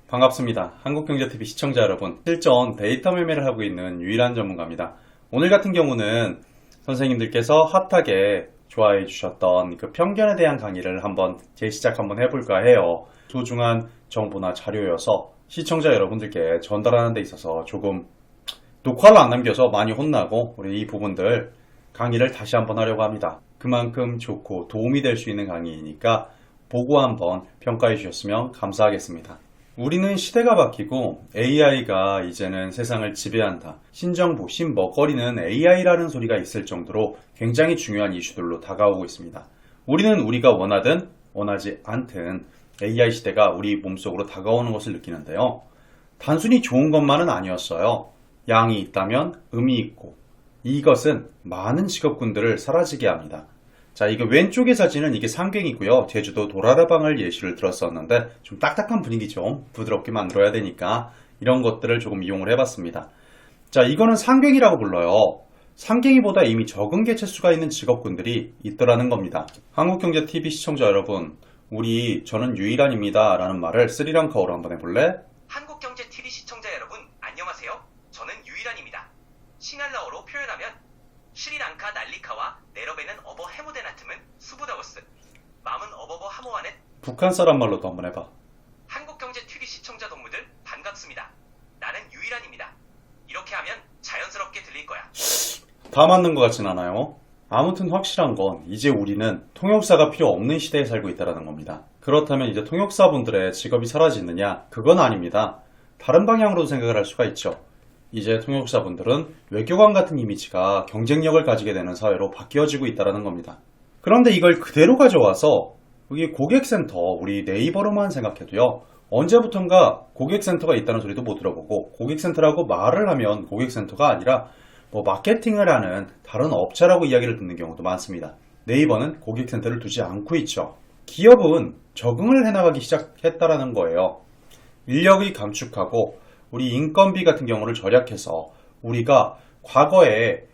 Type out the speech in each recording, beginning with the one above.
반갑습니다. 한국경제TV 시청자 여러분, 실전 데이터 매매를 하고 있는 유일한 전문가입니다. 오늘 같은 경우는 선생님들께서 핫하게 좋아해 주셨던 그 편견에 대한 강의를 재시작 한번 해볼까 해요. 소중한 정보나 자료여서 시청자 여러분들께 전달하는 데 있어서 조금 녹화를 안 남겨서 많이 혼나고 우리 이 부분들 강의를 다시 한번 하려고 합니다. 그만큼 좋고 도움이 될 수 있는 강의이니까 보고 한번 평가해 주셨으면 감사하겠습니다. 우리는 시대가 바뀌고 AI가 이제는 세상을 지배한다. 신정보, 신먹거리는 AI라는 소리가 있을 정도로 굉장히 중요한 이슈들로 다가오고 있습니다. 우리는 우리가 원하든 원하지 않든 AI 시대가 우리 몸속으로 다가오는 것을 느끼는데요. 단순히 좋은 것만은 아니었어요. 양이 있다면 음이 있고 이것은 많은 직업군들을 사라지게 합니다. 자, 이거 왼쪽의 사진은 이게 상경이고요. 제주도 도라르방을 예시를 들었었는데 좀 딱딱한 분위기 좀 부드럽게 만들어야 되니까 이런 것들을 조금 이용을 해봤습니다. 자, 이거는 상경이라고 불러요. 상경이보다 이미 적은 개체수가 있는 직업군들이 있더라는 겁니다. 한국경제TV 시청자 여러분, 저는 유일한입니다 라는 말을 스리랑카어로 한번 해볼래? 한국경제TV 시청자 여러분, 안녕하세요. 저는 유일한입니다. 싱할라어로 표현하면 스리랑카 날리카와 네러베는 어버 해무데나틈은 수부다워스 맘은 어버버 하모하는 북한 사람 말로도 한번 해봐. 한국경제TV 시청자 동무들 반갑습니다. 나는 유일한입니다. 이렇게 하면 자연스럽게 들릴 거야. 다 맞는 것 같진 않아요. 아무튼 확실한 건 이제 우리는 통역사가 필요 없는 시대에 살고 있다는 겁니다. 그렇다면 이제 통역사분들의 직업이 사라지느냐? 그건 아닙니다. 다른 방향으로도 생각을 할 수가 있죠. 이제 통역사분들은 외교관 같은 이미지가 경쟁력을 가지게 되는 사회로 바뀌어지고 있다는 겁니다. 그런데 이걸 그대로 가져와서 여기 고객센터, 우리 네이버로만 생각해도요. 언제부턴가 고객센터가 있다는 소리도 못 들어보고 고객센터라고 말을 하면 고객센터가 아니라 마케팅을 하는 다른 업체라고 이야기를 듣는 경우도 많습니다. 네이버는 고객센터를 두지 않고 있죠. 기업은 적응을 해나가기 시작했다는 거예요. 인력이 감축하고 우리 인건비 같은 경우를 절약해서 우리가 과거에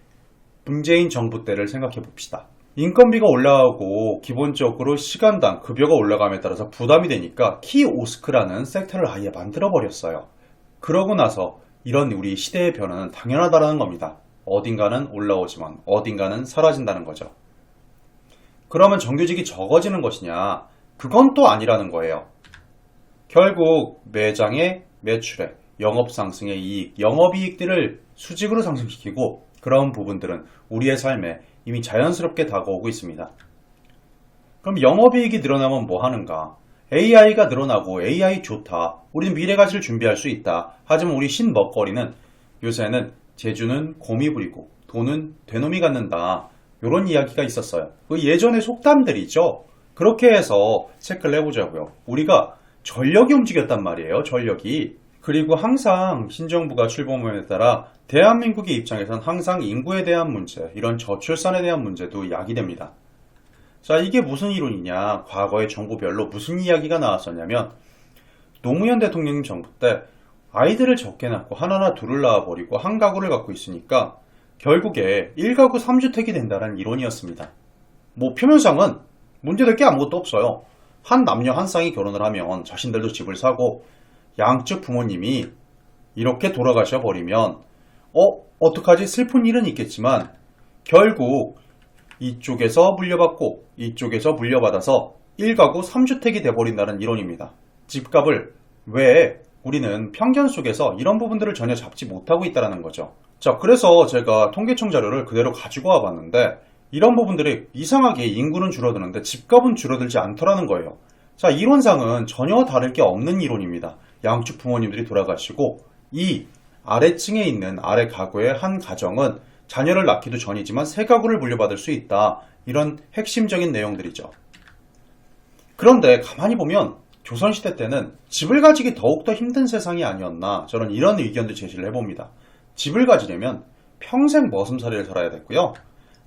문재인 정부 때를 생각해 봅시다. 인건비가 올라가고 기본적으로 시간당 급여가 올라감에 따라서 부담이 되니까 키오스크라는 섹터를 아예 만들어 버렸어요. 그러고 나서 이런 우리 시대의 변화는 당연하다는 겁니다. 어딘가는 올라오지만 어딘가는 사라진다는 거죠. 그러면 정규직이 적어지는 것이냐? 그건 또 아니라는 거예요. 결국 매장의 매출액, 영업 상승의 이익, 영업이익들을 수직으로 상승시키고 그런 부분들은 우리의 삶에 이미 자연스럽게 다가오고 있습니다. 그럼 영업이익이 늘어나면 뭐 하는가? AI가 늘어나고 AI 좋다. 우리는 미래 가치를 준비할 수 있다. 하지만 우리 신먹거리는 요새는 재주는 곰이 부리고 돈은 되놈이 갖는다. 이런 이야기가 있었어요. 그 예전의 속담들이죠. 그렇게 해서 체크를 해보자고요. 우리가 전력이 움직였단 말이에요. 전력이. 그리고 항상 신정부가 출범함에 따라 대한민국의 입장에선 항상 인구에 대한 문제, 이런 저출산에 대한 문제도 야기됩니다. 자, 이게 무슨 이론이냐? 과거의 정부별로 무슨 이야기가 나왔었냐면 노무현 대통령 정부 때 아이들을 적게 낳고 하나나 둘을 낳아버리고 한 가구를 갖고 있으니까 결국에 1가구 3주택이 된다는 이론이었습니다. 표면상은 문제될 게 아무것도 없어요. 한 남녀 한 쌍이 결혼을 하면 자신들도 집을 사고 양쪽 부모님이 이렇게 돌아가셔 버리면 어떡하지? 슬픈 일은 있겠지만 결국 이쪽에서 물려받고 이쪽에서 물려받아서 1가구 3주택이 돼버린다는 이론입니다. 집값을 왜 우리는 편견 속에서 이런 부분들을 전혀 잡지 못하고 있다는 거죠. 자, 그래서 제가 통계청 자료를 그대로 가지고 와봤는데 이런 부분들이 이상하게 인구는 줄어드는데 집값은 줄어들지 않더라는 거예요. 자, 이론상은 전혀 다를 게 없는 이론입니다. 양쪽 부모님들이 돌아가시고 이 아래층에 있는 아래 가구의 한 가정은 자녀를 낳기도 전이지만 세 가구를 물려받을 수 있다. 이런 핵심적인 내용들이죠. 그런데 가만히 보면 조선시대 때는 집을 가지기 더욱더 힘든 세상이 아니었나, 저는 이런 의견도 제시를 해봅니다. 집을 가지려면 평생 머슴살이를 살아야 됐고요.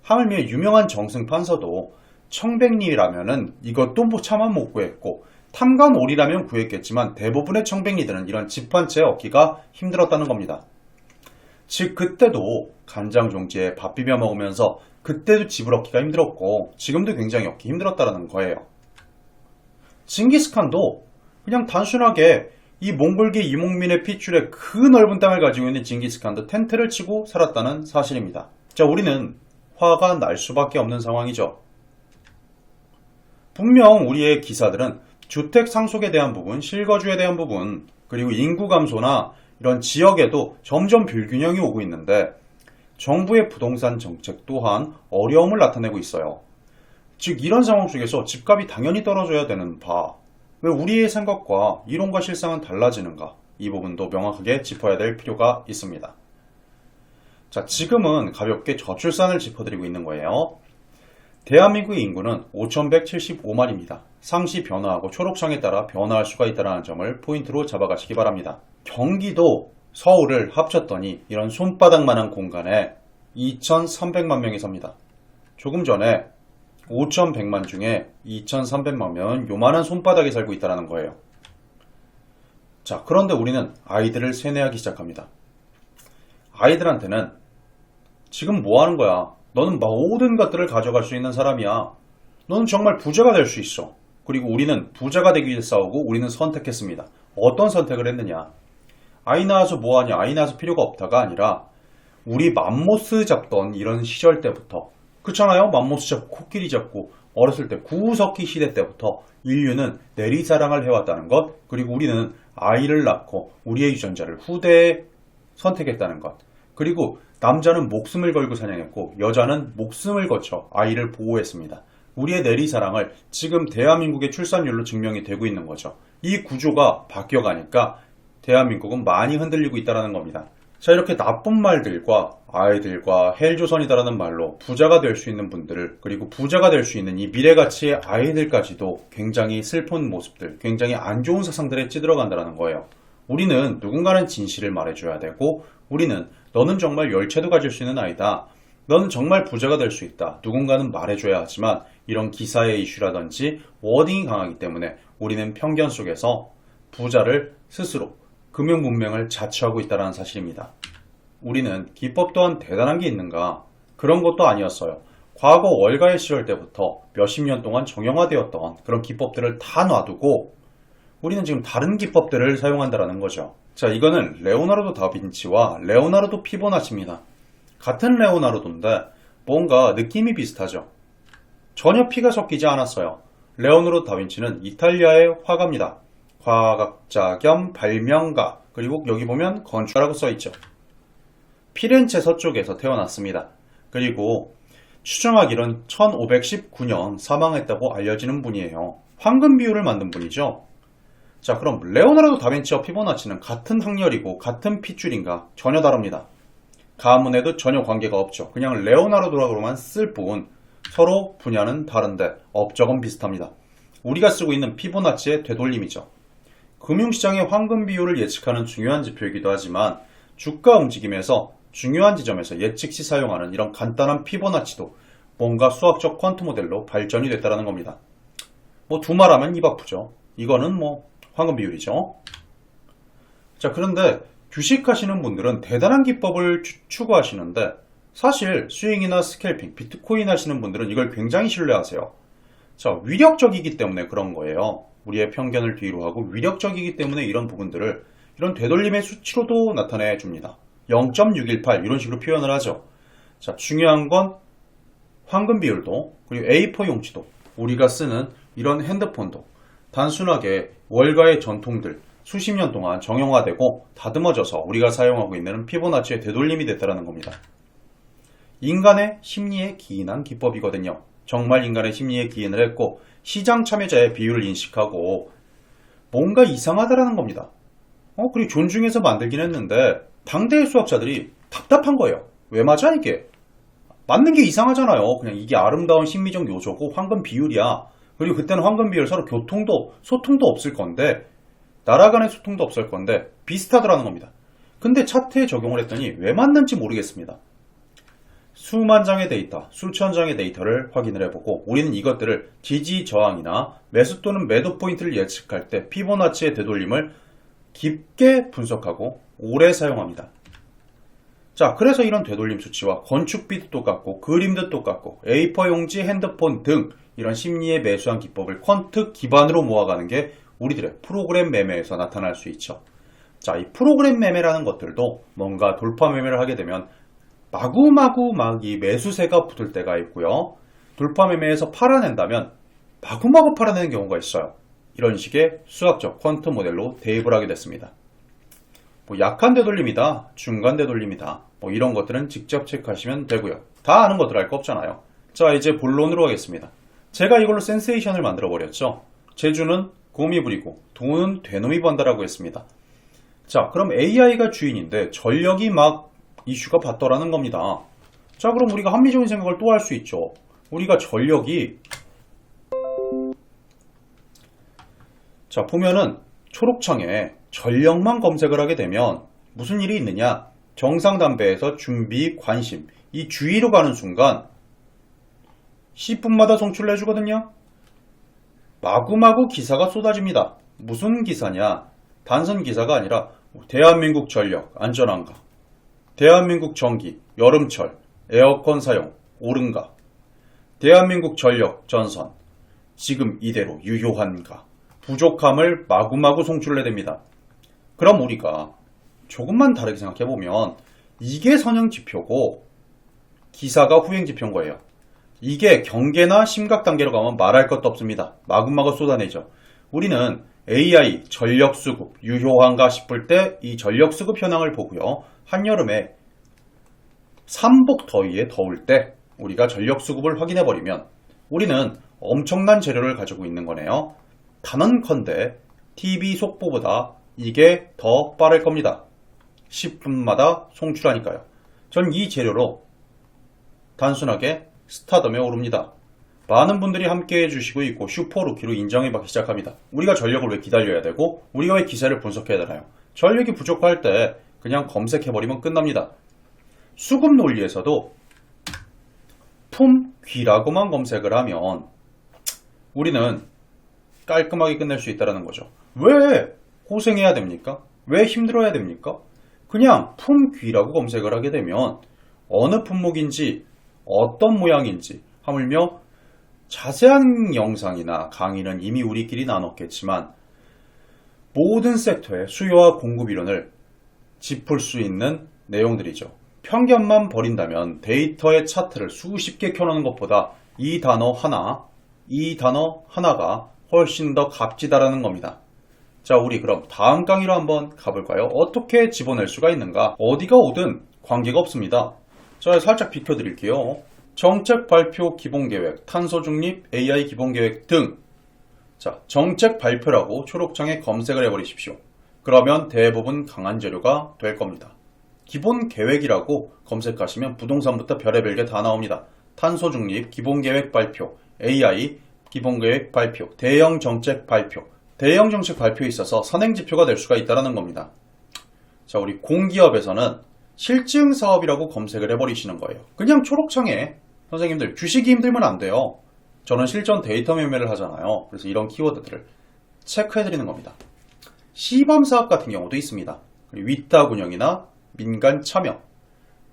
하물며 유명한 정승판서도 청백리라면은 이것도 차마 못 구했고 탐관오리라면 구했겠지만 대부분의 청백리들은 이런 집 한 채 얻기가 힘들었다는 겁니다. 즉 그때도 간장종지에 밥 비벼 먹으면서 그때도 집을 얻기가 힘들었고 지금도 굉장히 얻기 힘들었다는 거예요. 징기스칸도 그냥 단순하게 이 몽골계 이몽민의 핏줄에 그 넓은 땅을 가지고 있는 징기스칸도 텐트를 치고 살았다는 사실입니다. 자, 우리는 화가 날 수밖에 없는 상황이죠. 분명 우리의 기사들은 주택 상속에 대한 부분, 실거주에 대한 부분, 그리고 인구 감소나 이런 지역에도 점점 불균형이 오고 있는데 정부의 부동산 정책 또한 어려움을 나타내고 있어요. 즉 이런 상황 속에서 집값이 당연히 떨어져야 되는 바, 왜 우리의 생각과 이론과 실상은 달라지는가? 이 부분도 명확하게 짚어야 될 필요가 있습니다. 자, 지금은 가볍게 저출산을 짚어드리고 있는 거예요. 대한민국의 인구는 5,175만입니다. 상시 변화하고 초록창에 따라 변화할 수가 있다는 점을 포인트로 잡아가시기 바랍니다. 경기도, 서울을 합쳤더니 이런 손바닥만한 공간에 2,300만 명이 삽니다. 조금 전에 5,100만 중에 2,300만은 요만한 손바닥에 살고 있다는 거예요. 자, 그런데 우리는 아이들을 세뇌하기 시작합니다. 아이들한테는 지금 뭐 하는 거야? 너는 모든 것들을 가져갈 수 있는 사람이야. 너는 정말 부자가 될 수 있어. 그리고 우리는 부자가 되기 위해 싸우고 우리는 선택했습니다. 어떤 선택을 했느냐? 아이 낳아서 뭐하냐? 아이 낳아서 필요가 없다가 아니라 우리 맘모스 잡던 이런 시절 때부터, 그렇잖아요? 맘모스 잡고 코끼리 잡고 어렸을 때 구석기 시대 때부터 인류는 내리사랑을 해왔다는 것, 그리고 우리는 아이를 낳고 우리의 유전자를 후대에 선택했다는 것, 그리고 남자는 목숨을 걸고 사냥했고 여자는 목숨을 거쳐 아이를 보호했습니다. 우리의 내리사랑을 지금 대한민국의 출산율로 증명이 되고 있는 거죠. 이 구조가 바뀌어가니까 대한민국은 많이 흔들리고 있다는 겁니다. 자, 이렇게 나쁜 말들과 아이들과 헬조선이다라는 말로 부자가 될 수 있는 분들을, 그리고 부자가 될 수 있는 이 미래가치의 아이들까지도 굉장히 슬픈 모습들, 굉장히 안 좋은 사상들에 찌들어간다는 거예요. 우리는 누군가는 진실을 말해줘야 되고, 우리는 너는 정말 열채도 가질 수 있는 아이다, 너는 정말 부자가 될 수 있다, 누군가는 말해줘야 하지만 이런 기사의 이슈라든지 워딩이 강하기 때문에 우리는 편견 속에서 부자를 스스로 금융 문명을 자처하고 있다는 사실입니다. 우리는 기법 또한 대단한 게 있는가? 그런 것도 아니었어요. 과거 월가의 시절 때부터 몇십 년 동안 정형화되었던 그런 기법들을 다 놔두고 우리는 지금 다른 기법들을 사용한다는 거죠. 자, 이거는 레오나르도 다빈치와 레오나르도 피보나치입니다. 같은 레오나르도인데 뭔가 느낌이 비슷하죠. 전혀 피가 섞이지 않았어요. 레오나르도 다빈치는 이탈리아의 화가입니다. 화학자 겸 발명가, 그리고 여기 보면 건축가라고 써있죠. 피렌체 서쪽에서 태어났습니다. 그리고 추정하기로는 1519년 사망했다고 알려지는 분이에요. 황금 비율을 만든 분이죠. 자, 그럼 레오나르도 다빈치와 피보나치는 같은 학렬이고 같은 핏줄인가? 전혀 다릅니다. 가문에도 전혀 관계가 없죠. 그냥 레오나르도라고만 쓸 뿐 서로 분야는 다른데 업적은 비슷합니다. 우리가 쓰고 있는 피보나치의 되돌림이죠. 금융시장의 황금 비율을 예측하는 중요한 지표이기도 하지만 주가 움직임에서 중요한 지점에서 예측 시 사용하는 이런 간단한 피보나치도 뭔가 수학적 퀀트 모델로 발전이 됐다는 겁니다. 뭐 두말하면 입 아프죠. 이거는 뭐 황금 비율이죠. 자, 그런데 주식하시는 분들은 대단한 기법을 추구하시는데 사실 스윙이나 스캘핑, 비트코인 하시는 분들은 이걸 굉장히 신뢰하세요. 자, 위력적이기 때문에 그런 거예요. 우리의 편견을 뒤로 하고 위력적이기 때문에 이런 부분들을 이런 되돌림의 수치로도 나타내 줍니다. 0.618 이런 식으로 표현을 하죠. 자, 중요한 건 황금 비율도, 그리고 A4 용지도, 우리가 쓰는 이런 핸드폰도 단순하게 월가의 전통들 수십 년 동안 정형화되고 다듬어져서 우리가 사용하고 있는 피보나치의 되돌림이 됐다는 겁니다. 인간의 심리에 기인한 기법이거든요. 정말 인간의 심리에 기인을 했고 시장 참여자의 비율을 인식하고 뭔가 이상하다라는 겁니다. 그리고 존중해서 만들긴 했는데 당대의 수학자들이 답답한 거예요. 왜 맞아 이게? 맞는 게 이상하잖아요. 그냥 이게 아름다운 심리적 요소고 황금 비율이야. 그리고 그때는 황금 비율 서로 교통도 소통도 없을 건데 나라 간의 소통도 없을 건데 비슷하더라는 겁니다. 근데 차트에 적용을 했더니 왜 맞는지 모르겠습니다. 수만 장의 데이터, 수천 장의 데이터를 확인을 해보고 우리는 이것들을 지지 저항이나 매수 또는 매도 포인트를 예측할 때 피보나치의 되돌림을 깊게 분석하고 오래 사용합니다. 자, 그래서 이런 되돌림 수치와 건축비도 똑같고 그림도 똑같고 A4 용지, 핸드폰 등 이런 심리에 매수한 기법을 퀀트 기반으로 모아가는 게 우리들의 프로그램 매매에서 나타날 수 있죠. 자, 이 프로그램 매매라는 것들도 뭔가 돌파 매매를 하게 되면 마구마구 막 이 매수세가 붙을 때가 있고요. 돌파 매매에서 팔아낸다면 마구마구 팔아내는 경우가 있어요. 이런 식의 수학적 퀀트 모델로 대입을 하게 됐습니다. 뭐 약한 되돌림이다, 중간 되돌림이다, 뭐 이런 것들은 직접 체크하시면 되고요. 다 아는 것들 할 거 없잖아요. 자, 이제 본론으로 가겠습니다. 제가 이걸로 센세이션을 만들어 버렸죠. 제주는 곰이 부리고 돈은 되놈이 번다라고 했습니다. 자, 그럼 AI가 주인인데 전력이 막 이슈가 받더라는 겁니다. 자, 그럼 우리가 합리적인 생각을 또 할 수 있죠. 우리가 전력이, 자, 보면은 초록창에 전력만 검색을 하게 되면 무슨 일이 있느냐? 정상담배에서 준비, 관심, 이 주의로 가는 순간 10분마다 송출을 해주거든요. 마구마구 기사가 쏟아집니다. 무슨 기사냐? 단순 기사가 아니라 대한민국 전력 안전한가? 대한민국 전기 여름철 에어컨 사용 오른가? 대한민국 전력 전선 지금 이대로 유효한가? 부족함을 마구마구 송출을 해댑니다. 그럼 우리가 조금만 다르게 생각해보면 이게 선행지표고 기사가 후행지표인 거예요. 이게 경계나 심각 단계로 가면 말할 것도 없습니다. 마구마구 쏟아내죠. 우리는 AI 전력 수급 유효한가 싶을 때 이 전력 수급 현황을 보고요. 한여름에 삼복 더위에 더울 때 우리가 전력 수급을 확인해 버리면 우리는 엄청난 재료를 가지고 있는 거네요. 단언컨대 TV 속보보다 이게 더 빠를 겁니다. 10분마다 송출하니까요. 전 이 재료로 단순하게 스타덤에 오릅니다. 많은 분들이 함께 해주시고 있고 슈퍼루키로 인정해받기 시작합니다. 우리가 전력을 왜 기다려야 되고 우리가 왜 기세를 분석해야 되나요? 전력이 부족할 때 그냥 검색해버리면 끝납니다. 수급 논리에서도 품귀라고만 검색을 하면 우리는 깔끔하게 끝낼 수 있다는 거죠. 왜 고생해야 됩니까? 왜 힘들어야 됩니까? 그냥 품귀라고 검색을 하게 되면 어느 품목인지 어떤 모양인지 하물며 자세한 영상이나 강의는 이미 우리끼리 나눴겠지만 모든 섹터의 수요와 공급 이론을 짚을 수 있는 내용들이죠. 편견만 버린다면 데이터의 차트를 수십 개 켜놓는 것보다 이 단어 하나가 훨씬 더 값지다라는 겁니다. 자, 우리 그럼 다음 강의로 한번 가볼까요? 어떻게 집어낼 수가 있는가? 어디가 오든 관계가 없습니다. 자, 살짝 비켜드릴게요. 정책 발표 기본계획, 탄소 중립, AI 기본계획 등. 자, 정책 발표라고 초록창에 검색을 해버리십시오. 그러면 대부분 강한 재료가 될 겁니다. 기본 계획이라고 검색하시면 부동산부터 별의별 게 다 나옵니다. 탄소 중립, 기본계획 발표, AI, 기본계획 발표, 대형 정책 발표. 대형 정책 발표에 있어서 선행지표가 될 수가 있다는 겁니다. 자, 우리 공기업에서는 실증 사업이라고 검색을 해버리시는 거예요. 그냥 초록창에 선생님들 주식이 힘들면 안 돼요. 저는 실전 데이터 매매를 하잖아요. 그래서 이런 키워드들을 체크해드리는 겁니다. 시범 사업 같은 경우도 있습니다. 위탁 운영이나 민간 참여,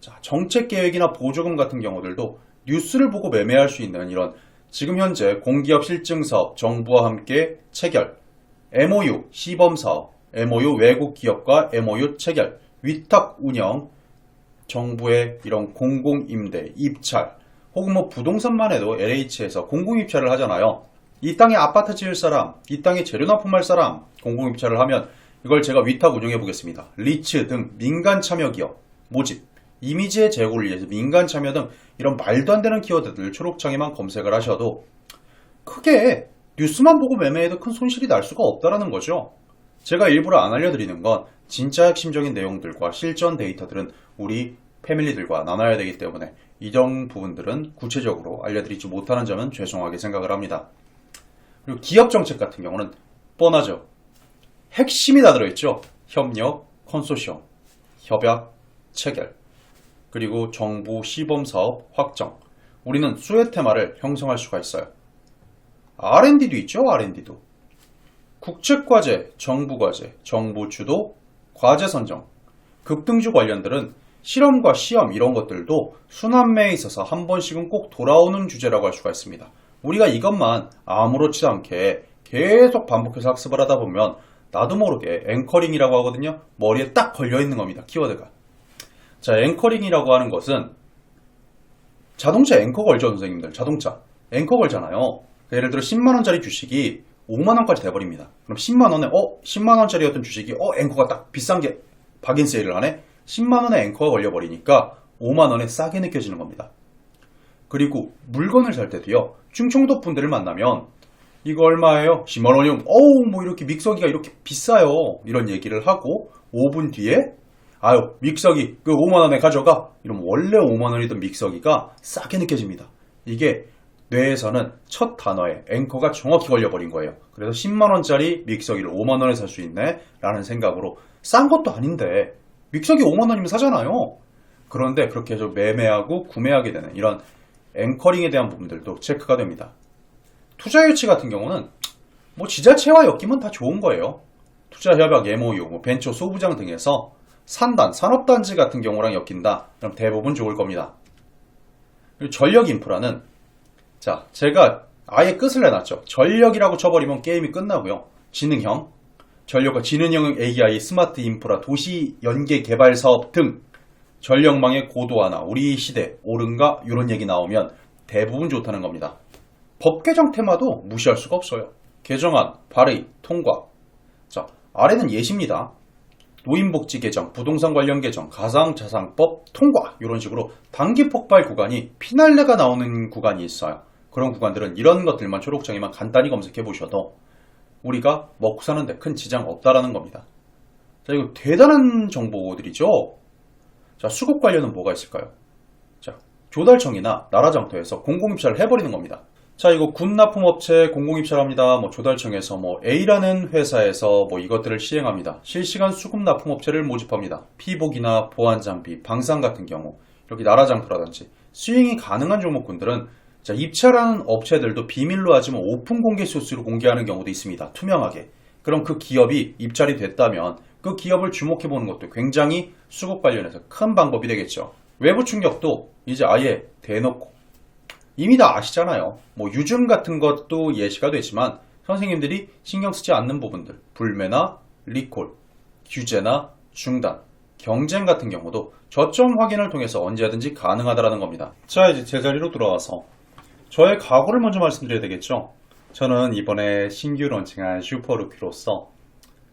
자, 정책 계획이나 보조금 같은 경우들도 뉴스를 보고 매매할 수 있는 이런 지금 현재 공기업 실증 사업 정부와 함께 체결, MOU 시범 사업, MOU 외국 기업과 MOU 체결, 위탁 운영, 정부의 이런 공공임대, 입찰, 혹은 뭐 부동산만 해도 LH에서 공공입찰을 하잖아요. 이 땅에 아파트 지을 사람, 이 땅에 재료 납품할 사람 공공입찰을 하면 이걸 제가 위탁 운영해 보겠습니다. 리츠 등 민간 참여 기업 모집, 이미지의 제고를 위해서 민간 참여 등 이런 말도 안 되는 키워드들 초록창에만 검색을 하셔도 크게 뉴스만 보고 매매해도 큰 손실이 날 수가 없다는 거죠. 제가 일부러 안 알려드리는 건 진짜 핵심적인 내용들과 실전 데이터들은 우리 패밀리들과 나눠야 되기 때문에 이런 부분들은 구체적으로 알려드리지 못하는 점은 죄송하게 생각을 합니다. 그리고 기업 정책 같은 경우는 뻔하죠. 핵심이 다 들어있죠. 협력, 컨소시엄, 협약, 체결, 그리고 정부 시범사업 확정. 우리는 수혜 테마를 형성할 수가 있어요. R&D도 있죠. R&D도. 국책과제, 정부과제, 정부 주도, 과제 선정, 급등주 관련들은 실험과 시험 이런 것들도 순환매에 있어서 한 번씩은 꼭 돌아오는 주제라고 할 수가 있습니다. 우리가 이것만 아무렇지 않게 계속 반복해서 학습을 하다 보면 나도 모르게 앵커링이라고 하거든요. 머리에 딱 걸려있는 겁니다. 키워드가. 자, 앵커링이라고 하는 것은 자동차 앵커 걸죠, 선생님들. 자동차. 앵커 걸잖아요. 예를 들어 10만원짜리 주식이 5만원까지 돼버립니다. 그럼 10만원에 10만원짜리였던 주식이 앵커가 딱 비싼 게 박인 세일을 하네? 10만원에 앵커가 걸려버리니까 5만원에 싸게 느껴지는 겁니다. 그리고 물건을 살 때도요. 충청도 분들을 만나면 이거 얼마예요? 10만원이요? 뭐 이렇게 믹서기가 이렇게 비싸요. 이런 얘기를 하고 5분 뒤에 아유 믹서기 그 5만원에 가져가. 이러면 원래 5만원이던 믹서기가 싸게 느껴집니다. 이게 뇌에서는 첫 단어에 앵커가 정확히 걸려버린 거예요. 그래서 10만원짜리 믹서기를 5만원에 살 수 있네 라는 생각으로 싼 것도 아닌데 믹서기 5만원이면 사잖아요. 그런데 그렇게 해서 매매하고 구매하게 되는 이런 앵커링에 대한 부분들도 체크가 됩니다. 투자 유치 같은 경우는 뭐 지자체와 엮이면 다 좋은 거예요. 투자협약 MOU, 벤처 소부장 등에서 산단, 산업단지 같은 경우랑 엮인다. 그럼 대부분 좋을 겁니다. 그리고 전력 인프라는 자, 제가 아예 끝을 내놨죠. 전력이라고 쳐버리면 게임이 끝나고요. 지능형, 전력과 지능형 AI, 스마트 인프라, 도시 연계 개발 사업 등 전력망의 고도화나 우리 시대 옳은가 이런 얘기 나오면 대부분 좋다는 겁니다. 법 개정 테마도 무시할 수가 없어요. 개정안, 발의, 통과. 자, 아래는 예시입니다. 노인복지 개정, 부동산 관련 개정, 가상자산법 통과 이런 식으로 단기 폭발 구간이 피날레가 나오는 구간이 있어요. 그런 구간들은 이런 것들만 초록장에만 간단히 검색해 보셔도 우리가 먹고 사는데 큰 지장 없다라는 겁니다. 자, 이거 대단한 정보들이죠. 자, 수급 관련은 뭐가 있을까요? 자, 조달청이나 나라장터에서 공공입찰을 해버리는 겁니다. 자, 이거 군납품업체 공공입찰합니다. 조달청에서 A라는 회사에서 이것들을 시행합니다. 실시간 수급 납품업체를 모집합니다. 피복이나 보안장비, 방산 같은 경우 이렇게 나라장터라든지 수행이 가능한 종목군들은 자, 입찰하는 업체들도 비밀로 하지만 오픈 공개 소스로 공개하는 경우도 있습니다. 투명하게. 그럼 그 기업이 입찰이 됐다면 그 기업을 주목해보는 것도 굉장히 수급 관련해서 큰 방법이 되겠죠. 외부 충격도 이제 아예 대놓고 이미 다 아시잖아요. 유증 같은 것도 예시가 되지만 선생님들이 신경 쓰지 않는 부분들, 불매나 리콜, 규제나 중단, 경쟁 같은 경우도 저점 확인을 통해서 언제든지 가능하다는 겁니다. 자, 이제 제자리로 돌아와서 저의 각오를 먼저 말씀드려야 되겠죠. 저는 이번에 신규 런칭한 슈퍼루키로서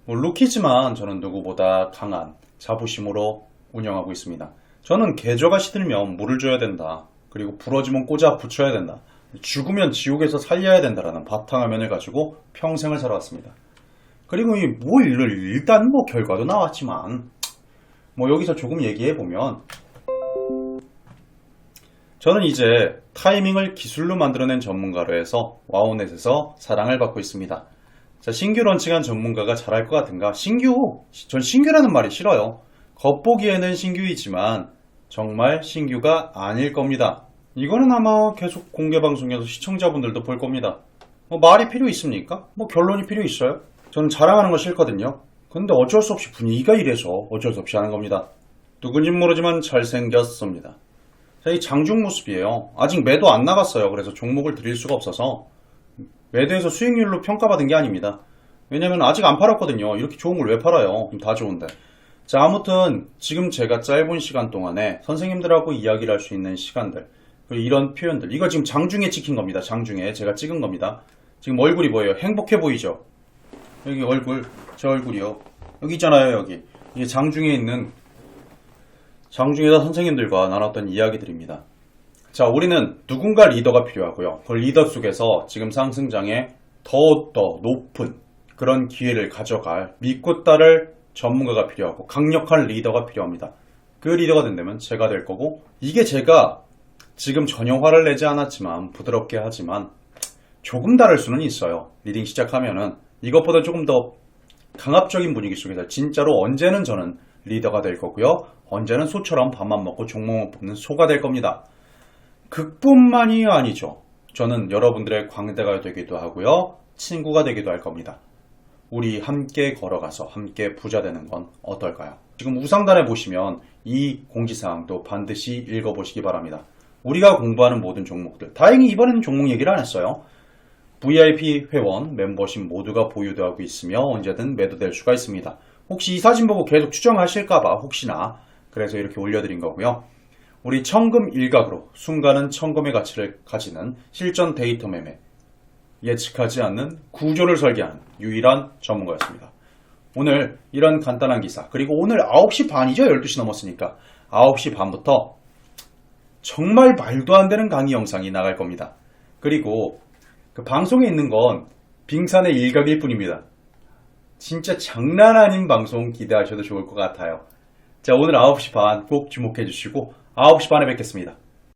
루키지만 저는 누구보다 강한 자부심으로 운영하고 있습니다. 저는 계좌가 시들면 물을 줘야 된다. 그리고 부러지면 꽂아 붙여야 된다. 죽으면 지옥에서 살려야 된다라는 바탕화면을 가지고 평생을 살아왔습니다. 그리고 일단 결과도 나왔지만 여기서 조금 얘기해보면 저는 이제 타이밍을 기술로 만들어낸 전문가로 해서 와우넷에서 사랑을 받고 있습니다. 자, 신규 런칭한 전문가가 잘할 것 같은가? 전 신규라는 말이 싫어요. 겉보기에는 신규이지만 정말 신규가 아닐 겁니다. 이거는 아마 계속 공개방송에서 시청자분들도 볼 겁니다. 말이 필요 있습니까? 결론이 필요 있어요? 저는 자랑하는 거 싫거든요. 근데 어쩔 수 없이 분위기가 이래서 어쩔 수 없이 하는 겁니다. 누군진 모르지만 잘생겼습니다. 자, 이 장중 모습이에요. 아직 매도 안 나갔어요. 그래서 종목을 드릴 수가 없어서 매도해서 수익률로 평가받은 게 아닙니다. 왜냐면 아직 안 팔았거든요. 이렇게 좋은 걸 왜 팔아요? 다 좋은데. 자, 아무튼 지금 제가 짧은 시간 동안에 선생님들하고 이야기를 할 수 있는 시간들, 그리고 이런 표현들, 이거 지금 장중에 찍힌 겁니다. 장중에 제가 찍은 겁니다. 지금 얼굴이 보여요. 행복해 보이죠? 여기 얼굴, 제 얼굴이요. 여기 있잖아요. 여기 이게 장중에다 선생님들과 나눴던 이야기들입니다. 자, 우리는 누군가 리더가 필요하고요. 그 리더 속에서 지금 상승장에 더 높은 그런 기회를 가져갈 믿고 따를 전문가가 필요하고 강력한 리더가 필요합니다. 그 리더가 된다면 제가 될 거고, 이게 제가 지금 전형화를 내지 않았지만 부드럽게 하지만 조금 다를 수는 있어요. 리딩 시작하면은 이것보다 조금 더 강압적인 분위기 속에서 진짜로 언제는 저는 리더가 될 거고요. 언제는 소처럼 밥만 먹고 종목만 뽑는 소가 될 겁니다. 그뿐만이 아니죠. 저는 여러분들의 광대가 되기도 하고요. 친구가 되기도 할 겁니다. 우리 함께 걸어가서 함께 부자 되는 건 어떨까요? 지금 우상단에 보시면 이 공지사항도 반드시 읽어보시기 바랍니다. 우리가 공부하는 모든 종목들, 다행히 이번에는 종목 얘기를 안 했어요. VIP 회원, 멤버십 모두가 보유되고 있으며 언제든 매도될 수가 있습니다. 혹시 이 사진 보고 계속 추정하실까봐 혹시나 그래서 이렇게 올려드린 거고요. 우리 천금 일각으로 순간은 천금의 가치를 가지는 실전 데이터 매매, 예측하지 않는 구조를 설계하는 유일한 전문가였습니다. 오늘 이런 간단한 기사, 그리고 오늘 9시 반이죠? 12시 넘었으니까 9시 반부터 정말 말도 안 되는 강의 영상이 나갈 겁니다. 그리고 그 방송에 있는 건 빙산의 일각일 뿐입니다. 진짜 장난 아닌 방송 기대하셔도 좋을 것 같아요. 자, 오늘 9시 반 꼭 주목해 주시고 9시 반에 뵙겠습니다.